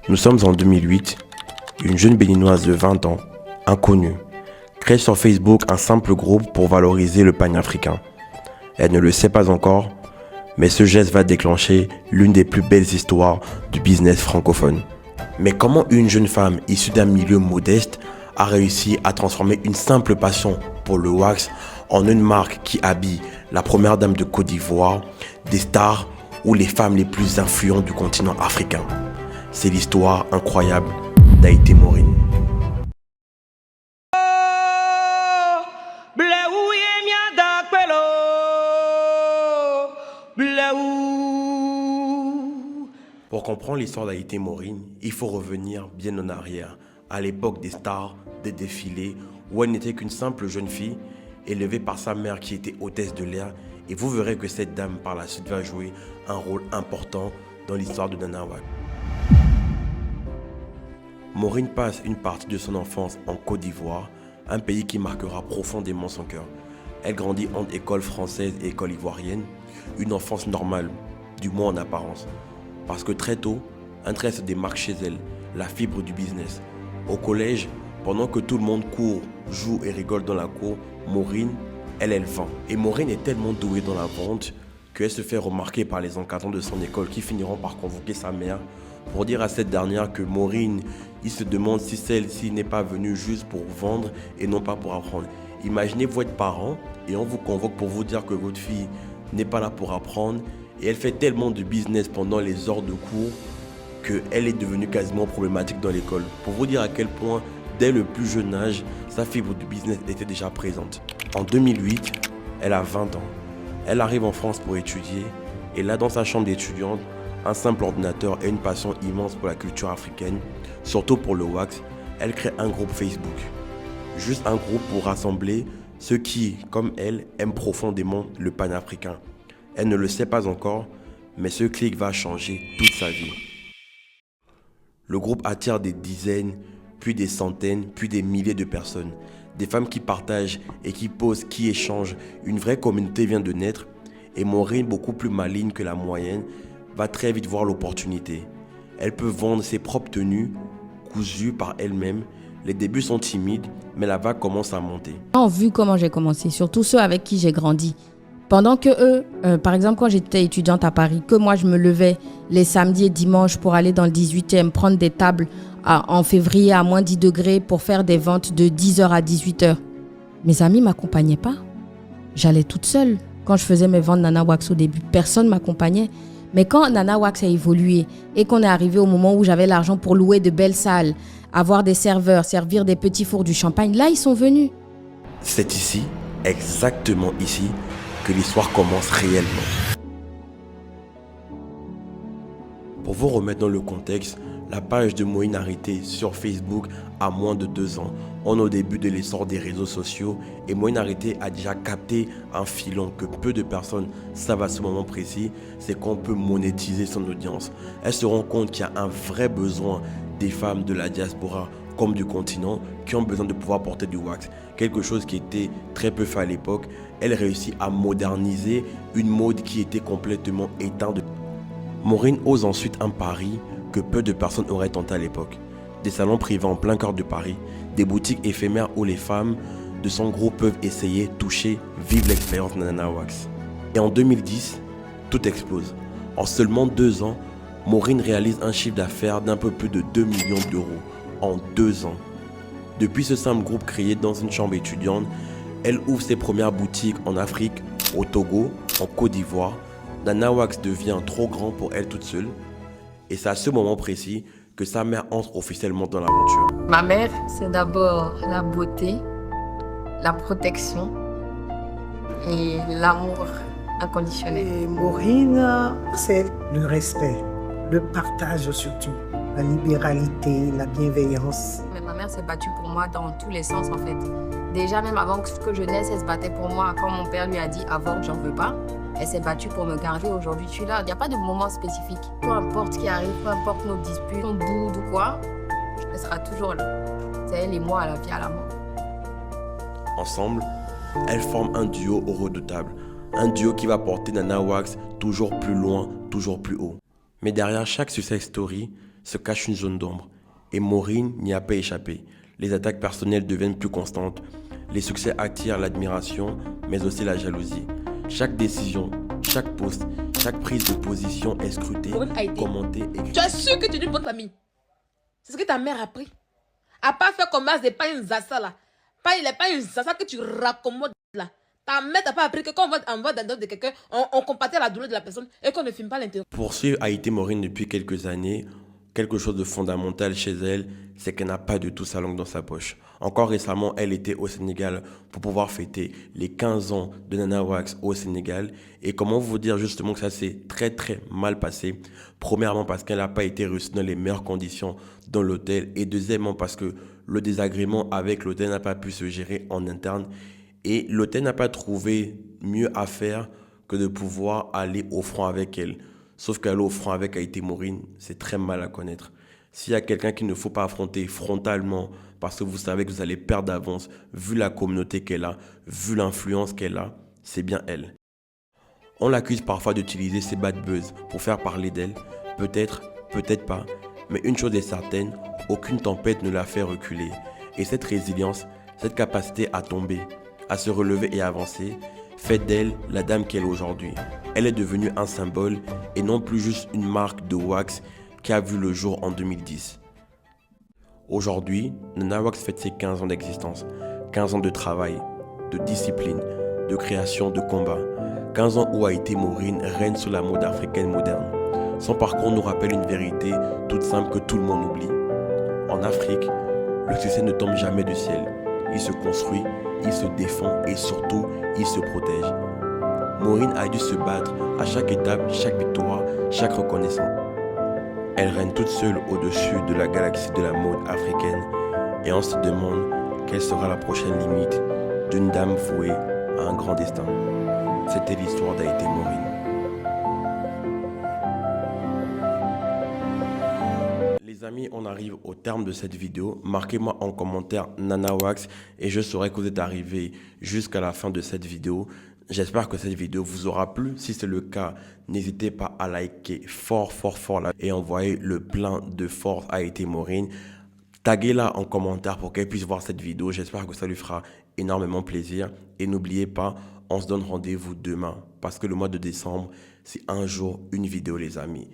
Nous sommes en 2008. Une jeune béninoise de 20 ans, inconnue, crée sur Facebook un simple groupe pour valoriser le panafricain. Elle ne le sait pas encore, mais ce geste va déclencher l'une des plus belles histoires du business francophone. Mais comment une jeune femme issue d'un milieu modeste a réussi à transformer une simple passion pour le wax en une marque qui habille la première dame de Côte d'Ivoire, des stars ou les femmes les plus influentes du continent africain? C'est l'histoire incroyable d'Haïté Maureen. Pour comprendre l'histoire d'Haïté Maureen, il faut revenir bien en arrière, à l'époque des stars, des défilés, où elle n'était qu'une simple jeune fille, élevée par sa mère qui était hôtesse de l'air, et vous verrez que cette dame par la suite va jouer un rôle important dans l'histoire de Nana Wax. Maureen passe une partie de son enfance en Côte d'Ivoire, un pays qui marquera profondément son cœur. Elle grandit entre école française et école ivoirienne, une enfance normale, du moins en apparence. Parce que très tôt, un trait se démarque chez elle, la fibre du business. Au collège, pendant que tout le monde court, joue et rigole dans la cour, Maureen, elle vend. Et Maureen est tellement douée dans la vente qu'elle se fait remarquer par les encadrants de son école qui finiront par convoquer sa mère pour dire à cette dernière que Maureen, il se demande si celle-ci n'est pas venue juste pour vendre et non pas pour apprendre. Imaginez-vous être parent et on vous convoque pour vous dire que votre fille n'est pas là pour apprendre et elle fait tellement de business pendant les heures de cours qu'elle est devenue quasiment problématique dans l'école. Pour vous dire à quel point, dès le plus jeune âge, sa fibre du business était déjà présente. En 2008, elle a 20 ans. Elle arrive en France pour étudier et là, dans sa chambre d'étudiante, un simple ordinateur et une passion immense pour la culture africaine, surtout pour le wax, elle crée un groupe Facebook. Juste un groupe pour rassembler ceux qui, comme elle, aiment profondément le panafricain. Elle ne le sait pas encore, mais ce clic va changer toute sa vie. Le groupe attire des dizaines, puis des centaines, puis des milliers de personnes. Des femmes qui partagent et qui posent, qui échangent. Une vraie communauté vient de naître et Maureen, beaucoup plus maligne que la moyenne, va très vite voir l'opportunité. Elle peut vendre ses propres tenues, cousues par elle-même. Les débuts sont timides, mais la vague commence à monter. Ont vu comment j'ai commencé, surtout ceux avec qui j'ai grandi. Pendant que eux, par exemple quand j'étais étudiante à Paris, que moi je me levais les samedis et dimanches pour aller dans le 18e, prendre des tables en février à moins 10 degrés pour faire des ventes de 10h à 18h. Mes amis ne m'accompagnaient pas. J'allais toute seule. Quand je faisais mes ventes Nana Wax au début, personne ne m'accompagnait. Mais quand Nana Wax a évolué et qu'on est arrivé au moment où j'avais l'argent pour louer de belles salles, avoir des serveurs, servir des petits fours, du champagne, là ils sont venus. C'est ici, exactement ici, que l'histoire commence réellement. Pour vous remettre dans le contexte, la page de Maureen Harité sur Facebook a moins de 2 ans. On est au début de l'essor des réseaux sociaux et Maureen Harité a déjà capté un filon que peu de personnes savent à ce moment précis, c'est qu'on peut monétiser son audience. Elle se rend compte qu'il y a un vrai besoin des femmes de la diaspora comme du continent qui ont besoin de pouvoir porter du wax. Quelque chose qui était très peu fait à l'époque. Elle réussit à moderniser une mode qui était complètement éteinte. Maureen ose ensuite un pari que peu de personnes auraient tenté à l'époque. Des salons privés en plein cœur de Paris, des boutiques éphémères où les femmes de son groupe peuvent essayer, toucher, vivre l'expérience Nana Wax. Et en 2010, tout explose. En seulement 2 ans, Maureen réalise un chiffre d'affaires d'un peu plus de 2 millions d'euros en 2 ans. Depuis ce simple groupe créé dans une chambre étudiante, elle ouvre ses premières boutiques en Afrique, au Togo, en Côte d'Ivoire. Nana Wax devient trop grand pour elle toute seule. Et c'est à ce moment précis que sa mère entre officiellement dans l'aventure. Ma mère, c'est d'abord la beauté, la protection et l'amour inconditionnel. Et Maureen, c'est le respect, le partage surtout, la libéralité, la bienveillance. Mais ma mère s'est battue pour moi dans tous les sens en fait. Déjà même avant que je naisse, elle se battait pour moi. Quand mon père lui a dit avorte, j'en veux pas. Elle s'est battue pour me garder. Aujourd'hui, je suis là. Il n'y a pas de moment spécifique. Peu importe ce qui arrive, peu importe nos disputes, on boude ou quoi, elle sera toujours là. C'est elle et moi à la vie, à la mort. Ensemble, elles forment un duo redoutable. Un duo qui va porter Nana Wax toujours plus loin, toujours plus haut. Mais derrière chaque success story se cache une zone d'ombre. Et Maureen n'y a pas échappé. Les attaques personnelles deviennent plus constantes. Les succès attirent l'admiration, mais aussi la jalousie. Chaque décision, chaque poste, chaque prise de position est scrutée, commentée et critiquée. Tu es sûr que tu es une bonne famille? C'est ce que ta mère a appris. À pas faire comme ça, pas une zassa là. Il n'est pas une zassa que tu raccommodes là. Ta mère t'a pas appris que quand on va dans de quelqu'un, on compatit la douleur de la personne et qu'on ne filme pas l'intérieur. Pour suivre Haïté Maureen depuis quelques années, quelque chose de fondamental chez elle, c'est qu'elle n'a pas du tout sa langue dans sa poche. Encore récemment, elle était au Sénégal pour pouvoir fêter les 15 ans de Nana Wax au Sénégal. Et comment vous dire justement que ça s'est très très mal passé. Premièrement parce qu'elle n'a pas été reçue dans les meilleures conditions dans l'hôtel. Et deuxièmement parce que le désagrément avec l'hôtel n'a pas pu se gérer en interne. Et l'hôtel n'a pas trouvé mieux à faire que de pouvoir aller au front avec elle. Sauf qu'aller au front avec Haïté Maureen, c'est très mal à connaître. S'il y a quelqu'un qu'il ne faut pas affronter frontalement parce que vous savez que vous allez perdre d'avance, vu la communauté qu'elle a, vu l'influence qu'elle a, c'est bien elle. On l'accuse parfois d'utiliser ses bad buzz pour faire parler d'elle. Peut-être, peut-être pas. Mais une chose est certaine, aucune tempête ne l'a fait reculer. Et cette résilience, cette capacité à tomber, à se relever et avancer, fait d'elle la dame qu'elle est aujourd'hui. Elle est devenue un symbole et non plus juste une marque de wax qui a vu le jour en 2010. Aujourd'hui, Nana Wax fête ses 15 ans d'existence, 15 ans de travail, de discipline, de création, de combat. 15 ans où Haïté Maureen règne sur la mode africaine moderne. Son parcours nous rappelle une vérité toute simple que tout le monde oublie. En Afrique, le succès ne tombe jamais du ciel. Il se construit, il se défend et surtout, il se protège. Maureen a dû se battre à chaque étape, chaque victoire, chaque reconnaissance. Elle règne toute seule au-dessus de la galaxie de la mode africaine et on se demande quelle sera la prochaine limite d'une dame vouée à un grand destin. C'était l'histoire d'Haïté Maureen. Les amis, on arrive au terme de cette vidéo. Marquez-moi en commentaire Nana Wax et je saurai que vous êtes arrivé jusqu'à la fin de cette vidéo. J'espère que cette vidéo vous aura plu. Si c'est le cas, n'hésitez pas à liker fort là et envoyer le plein de force à Haïté Maureen. Taguez-la en commentaire pour qu'elle puisse voir cette vidéo. J'espère que ça lui fera énormément plaisir. Et n'oubliez pas, on se donne rendez-vous demain parce que le mois de décembre, c'est un jour, une vidéo les amis.